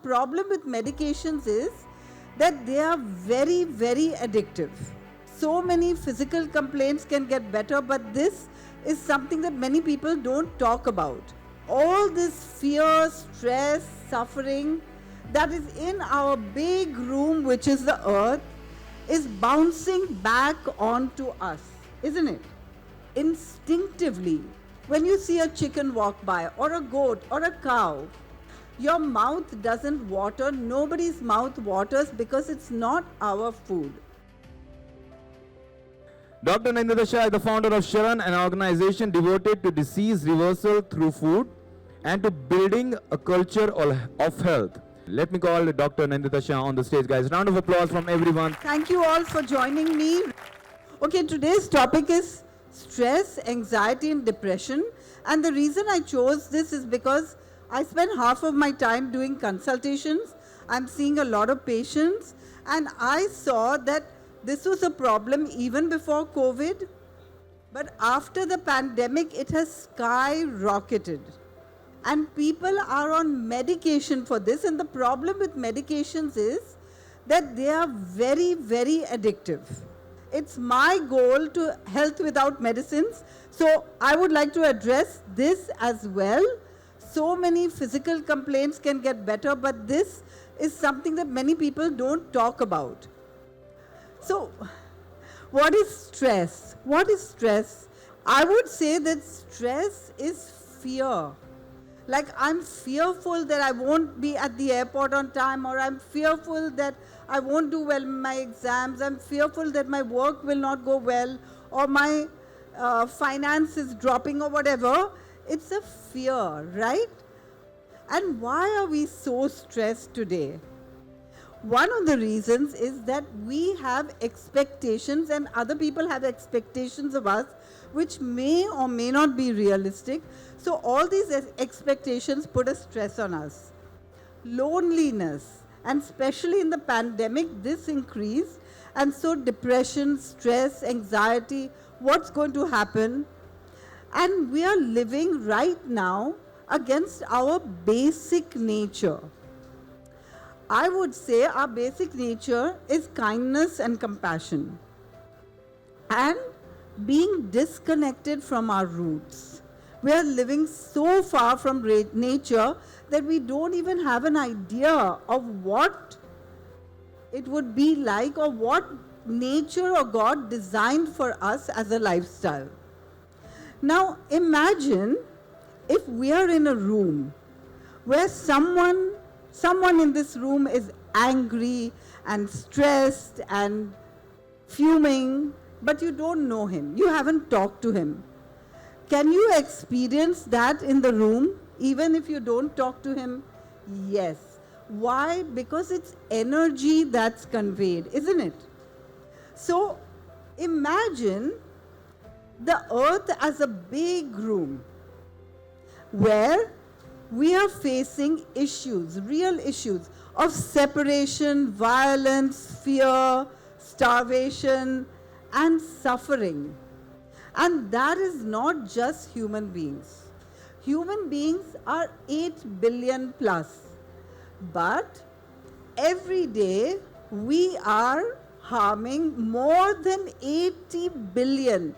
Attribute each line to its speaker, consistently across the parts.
Speaker 1: problem with medications is that they are very, very addictive. So many physical complaints can get better, but this is something that many people don't talk about. All this fear, stress, suffering that is in our big room, which is the earth, is bouncing back onto us, isn't it? Instinctively, when you see a chicken walk by, or a goat, or a cow, your mouth doesn't water, nobody's mouth waters because it's not our food.
Speaker 2: Dr. Nandita Shah is the founder of Sharan, an organization devoted to disease reversal through food and to building a culture of health. Let me call Dr. Nandita Shah on the stage, guys. Round of applause from everyone.
Speaker 1: Thank you all for joining me. Okay, today's topic is stress, anxiety, and depression. And the reason I chose this is because I spend half of my time doing consultations. I'm seeing a lot of patients, and I saw that this was a problem even before COVID. But after the pandemic, it has skyrocketed. And people are on medication for this. And the problem with medications is that they are very, very addictive. It's my goal to health without medicines. So I would like to address this as well. So many physical complaints can get better, but this is something that many people don't talk about. So what is stress? What is stress? I would say that stress is fear. Like, I'm fearful that I won't be at the airport on time, or I'm fearful that I won't do well in my exams. I'm fearful that my work will not go well, or my finance is dropping, or whatever. It's a fear, right? And why are we so stressed today? One of the reasons is that we have expectations, and other people have expectations of us, which may or may not be realistic. So all these expectations put a stress on us. Loneliness, and especially in the pandemic, this increased. And so depression, stress, anxiety, what's going to happen? And we are living right now against our basic nature. I would say our basic nature is kindness and compassion, and being disconnected from our roots. We are living so far from nature that we don't even have an idea of what it would be like, or what nature or God designed for us as a lifestyle. Now imagine if we are in a room where someone in this room is angry and stressed and fuming, but you don't know him, you haven't talked to him. Can you experience that in the room even if you don't talk to him? Yes. Why? Because it's energy that's conveyed, isn't it? So imagine the earth as a big room where we are facing issues, real issues of separation, violence, fear, starvation, and suffering. And that is not just human beings. Human beings are 8 billion plus. But every day we are harming more than 80 billion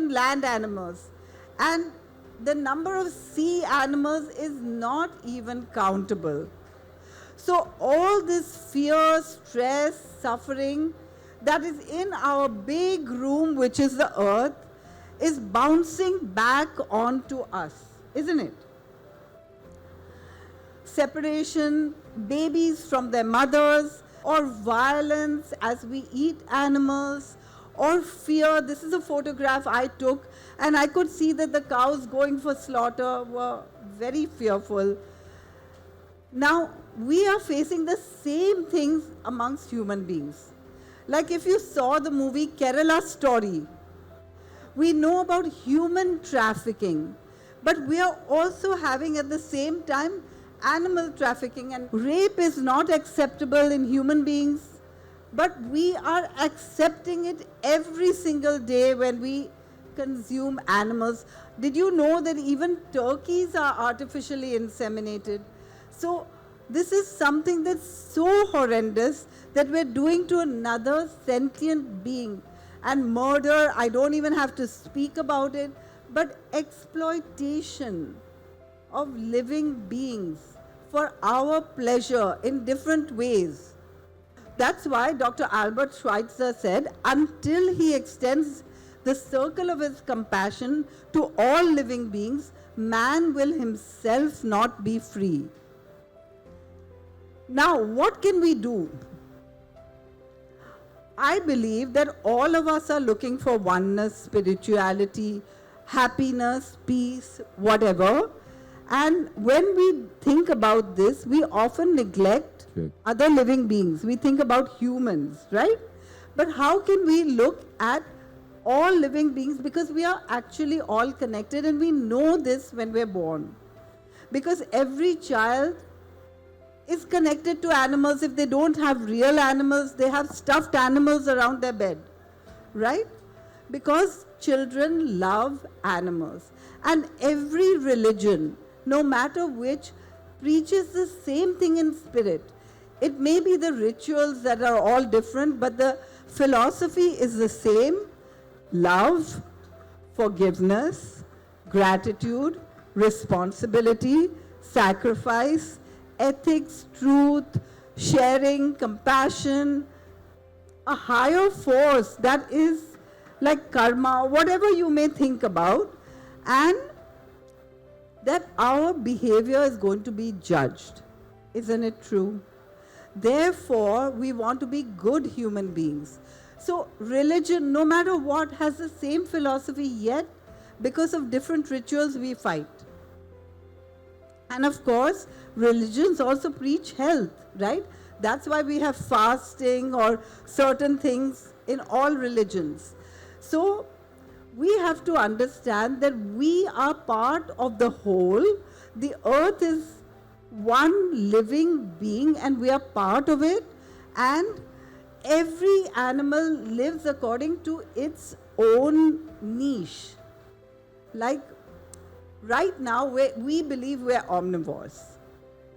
Speaker 1: land animals. And the number of sea animals is not even countable. So all this fear, stress, suffering that is in our big room, which is the earth, is bouncing back onto us, isn't it? Separation, babies from their mothers, or violence as we eat animals, or fear. This is a photograph I took, and I could see that the cows going for slaughter were very fearful. Now, we are facing the same things amongst human beings. Like if you saw the movie Kerala Story, we know about human trafficking, but we are also having at the same time animal trafficking, and rape is not acceptable in human beings, but we are accepting it every single day when we consume animals. Did you know that even turkeys are artificially inseminated? So This is something that's so horrendous that we're doing to another sentient being. And murder, I don't even have to speak about it, but exploitation of living beings for our pleasure in different ways. That's why Dr. Albert Schweitzer said, until he extends the circle of his compassion to all living beings, man will himself not be free. Now, what can we do? I believe that all of us are looking for oneness, spirituality, happiness, peace, whatever. And when we think about this, we often neglect other living beings. We think about humans, right? But how can we look at all living beings? Because we are actually all connected, and we know this when we're born. Because every child is connected to animals. If they don't have real animals, they have stuffed animals around their bed, right? Because children love animals. And every religion, no matter which, preaches the same thing in spirit. It may be the rituals that are all different, but the philosophy is the same. Love, forgiveness, gratitude, responsibility, sacrifice, ethics, truth, sharing, compassion, a higher force that is like karma, whatever you may think about, and that our behavior is going to be judged. Isn't it true? Therefore, we want to be good human beings. So religion, no matter what, has the same philosophy, yet because of different rituals we fight. And of course, religions also preach health, right? That's why we have fasting or certain things in all religions. So we have to understand that we are part of the whole. The earth is one living being and we are part of it. And every animal lives according to its own niche. Like right now, we believe we're omnivores.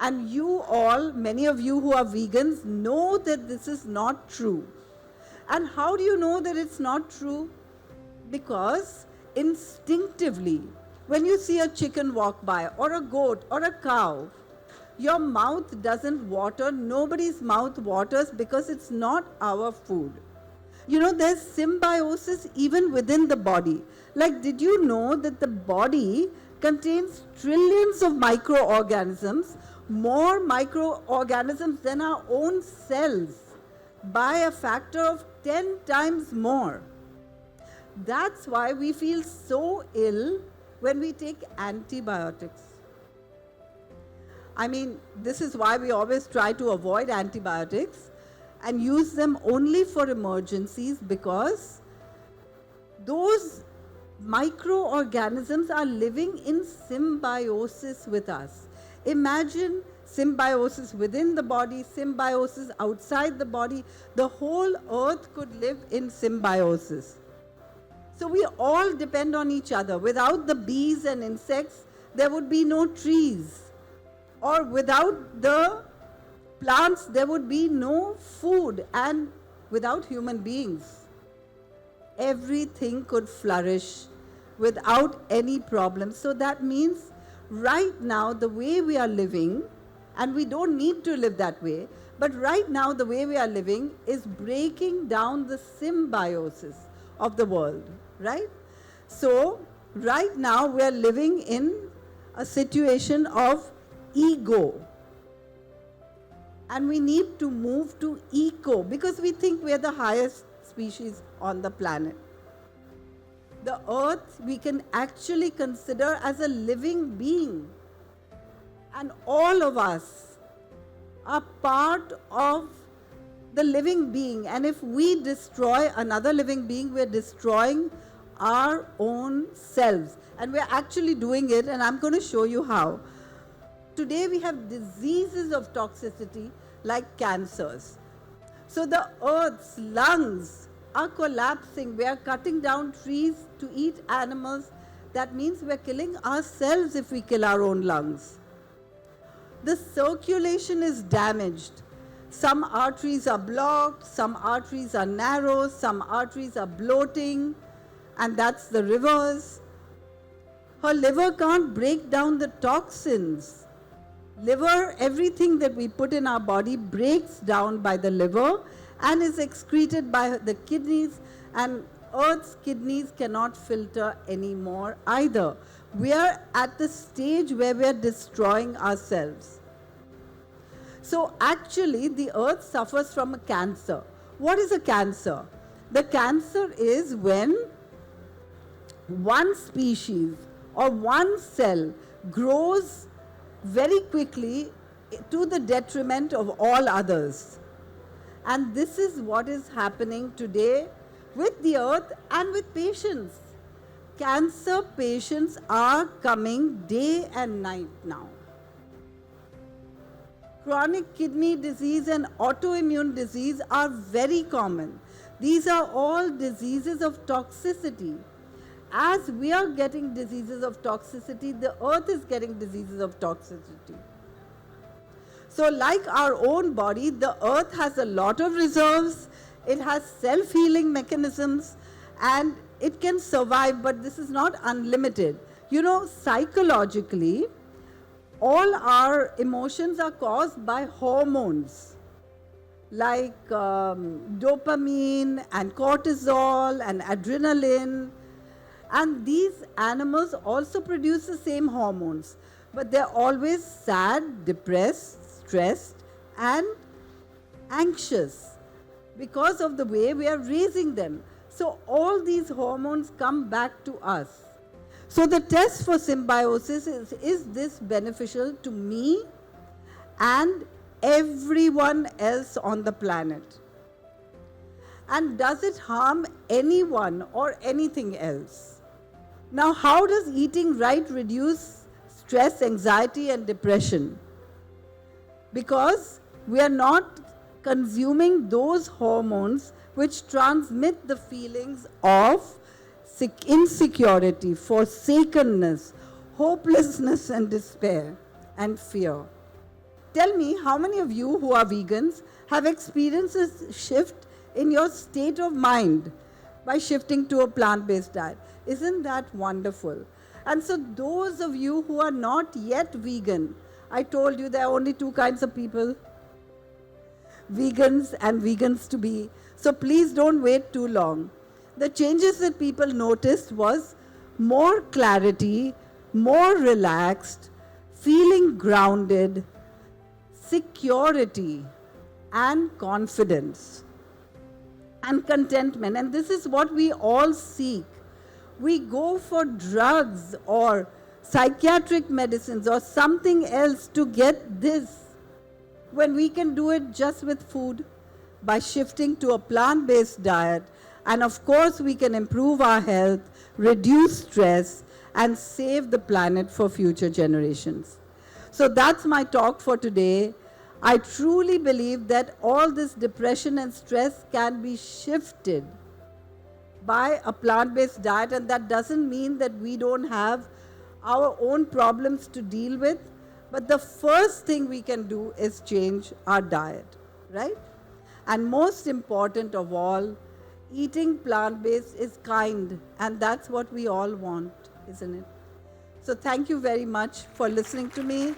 Speaker 1: And you all, many of you who are vegans, know that this is not true. And how do you know that it's not true? Because instinctively, when you see a chicken walk by, or a goat, or a cow, your mouth doesn't water, nobody's mouth waters because it's not our food. You know, there's symbiosis even within the body. Like, did you know that the body contains trillions of microorganisms, more microorganisms than our own cells, by a factor of 10 times more? That's why we feel so ill when we take antibiotics. I mean, this is why we always try to avoid antibiotics and use them only for emergencies, because those microorganisms are living in symbiosis with us. Imagine symbiosis within the body, symbiosis outside the body. The whole earth could live in symbiosis. So we all depend on each other. Without the bees and insects, there would be no trees. Or without the plants, there would be no food. And without human beings, everything could flourish without any problem. So that means right now, the way we are living, and we don't need to live that way, but right now the way we are living is breaking down the symbiosis of the world, right? So right now we are living in a situation of ego. And we need to move to eco, because we think we are the highest species on the planet. The earth we can actually consider as a living being. And all of us are part of the living being. And if we destroy another living being, we're destroying our own selves. And we're actually doing it, and I'm going to show you how. Today we have diseases of toxicity like cancers. So the earth's lungs are collapsing. We are cutting down trees to eat animals. That means we're killing ourselves if we kill our own lungs. the circulation is damaged. Some arteries are blocked, some arteries are narrow, some arteries are bloating, and that's the rivers. Her liver can't break down the toxins. Liver, everything that we put in our body breaks down by the liver and is excreted by the kidneys, and Earth's kidneys cannot filter anymore either. We are at the stage where we are destroying ourselves. So actually the Earth suffers from a cancer. What is a cancer? The cancer is when one species or one cell grows very quickly to the detriment of all others. And this is what is happening today with the Earth and with patients. Cancer patients are coming day and night now. Chronic kidney disease and autoimmune disease are very common. These are all diseases of toxicity. As we are getting diseases of toxicity, the Earth is getting diseases of toxicity. So like our own body, the Earth has a lot of reserves, it has self-healing mechanisms, and it can survive, but this is not unlimited. You know, psychologically, all our emotions are caused by hormones like dopamine and cortisol and adrenaline. And these animals also produce the same hormones, but they're always sad, depressed, stressed, and anxious because of the way we are raising them. So all these hormones come back to us. So the test for symbiosis is this beneficial to me and everyone else on the planet? And does it harm anyone or anything else? Now, how does eating right reduce stress, anxiety, and depression? Because we are not consuming those hormones which transmit the feelings of insecurity, forsakenness, hopelessness, and despair, and fear. Tell me, how many of you who are vegans have experienced a shift in your state of mind by shifting to a plant-based diet? Isn't that wonderful? And so those of you who are not yet vegan, I told you there are only two kinds of people, vegans and vegans to be. So please don't wait too long. The changes that people noticed was more clarity, more relaxed, feeling grounded, security, and confidence, and contentment. And this is what we all seek. We go for drugs or psychiatric medicines or something else to get this, when we can do it just with food by shifting to a plant-based diet. And of course, we can improve our health, reduce stress, and save the planet for future generations. So that's my talk for today. I truly believe that all this depression and stress can be shifted by a plant-based diet, and that doesn't mean that we don't have our own problems to deal with, but the first thing we can do is change our diet, right? And most important of all, eating plant-based is kind, and that's what we all want, isn't it? So thank you very much for listening to me.